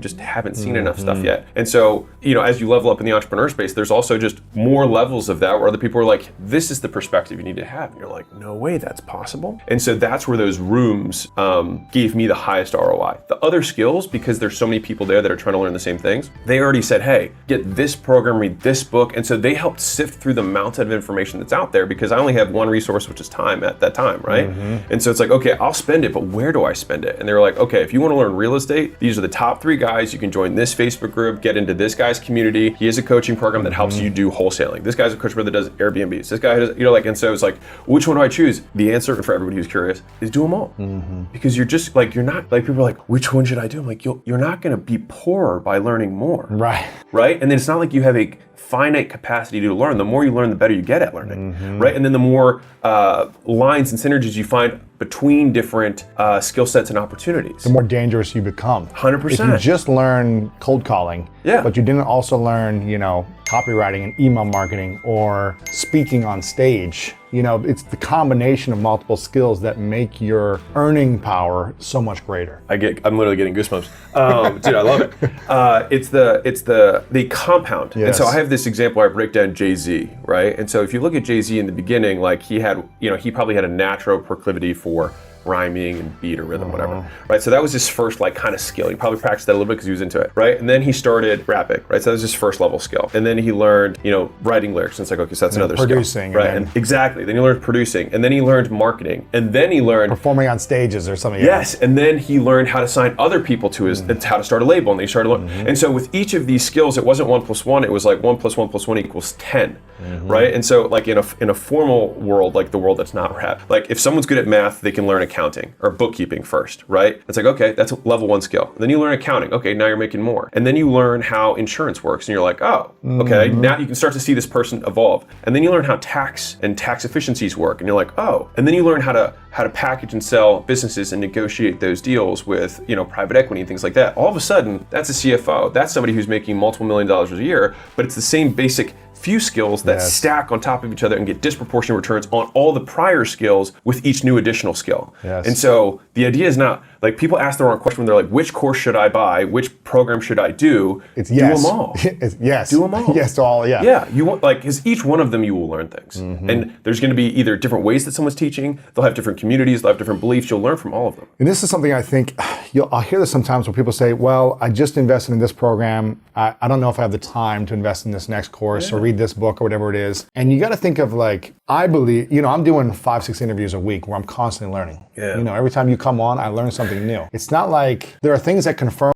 You just haven't seen enough stuff yet. And so, as you level up in the entrepreneur space, there's also just more levels of that where other people are like, this is the perspective you need to have. And you're like, no way that's possible. And so that's where those rooms gave me the highest ROI. The other skills, because there's so many people there that are trying to learn the same things, they already said, hey, get this program, read this book. And so they helped sift through the mountain of information that's out there, because I only have one resource, which is time at that time, right? And so it's like, okay, I'll spend it, but where do I spend it? And they were like, okay, if you want to learn real estate, these are the top 3 guys. You can join this Facebook group, get into this guy's community. He has a coaching program that helps you do wholesaling. This guy's a coach that does Airbnbs. This guy does, and so it's like, which one do I choose? The answer for everybody who's curious is do them all. Because you're just like, you're not like, people are like, which one should I do? I'm like, you're not going to be poorer by learning more. Right. And then it's not like you have a finite capacity to learn. The more you learn, the better you get at learning, right? And then the more lines and synergies you find between different skill sets and opportunities, the more dangerous you become. 100%. If you just learn cold calling, but you didn't also learn, copywriting and email marketing or speaking on stage, it's the combination of multiple skills that make your earning power so much greater. I'm literally getting goosebumps. Dude, I love it. It's the compound. Yes. And so I have this example where I break down Jay-Z, right? And so if you look at Jay-Z in the beginning, like he had, he probably had a natural proclivity for rhyming and beat or rhythm, whatever, right? So that was his first kind of skill. He probably practiced that a little bit because he was into it, right? And then he started rapping, right? So that was his first level skill. And then he learned, writing lyrics. And it's like, okay, so that's another producing, skill, right? And exactly. Then he learned producing, and then he learned marketing, and then he learned performing on stages or something. Yes, and then he learned how to sign other people to his, how to start a label, and then he started. And so with each of these skills, it wasn't 1 + 1. It was like 1 + 1 + 1 equals 10, right? And so like in a formal world, like the world that's not rap, like if someone's good at math, they can learn accounting or bookkeeping first, right? It's like, okay, that's a level 1 skill. And then you learn accounting. Okay, now you're making more. And then you learn how insurance works, and you're like, oh, okay, now you can start to see this person evolve. And then you learn how tax and tax efficiencies work, and you're like, oh. And then you learn how to package and sell businesses and negotiate those deals with, private equity and things like that. All of a sudden, that's a CFO. That's somebody who's making multiple $1 million a year, but it's the same basic few skills that stack on top of each other and get disproportionate returns on all the prior skills with each new additional skill. Yes. And so the idea is not, like, people ask the wrong question when they're like, which course should I buy? Which program should I do? It's yes. Do them all. Yes. Do them all. Yes to all, yeah. Yeah, you want, because each one of them you will learn things. And there's going to be either different ways that someone's teaching, they'll have different communities, they'll have different beliefs, you'll learn from all of them. And this is something I think, I'll hear this sometimes where people say, well, I just invested in this program, I don't know if I have the time to invest in this next course or read this book or whatever it is. And you got to think of I believe, I'm doing 5-6 interviews a week where I'm constantly learning. Yeah. Every time you come on, I learn something new. It's not like there are things that confirm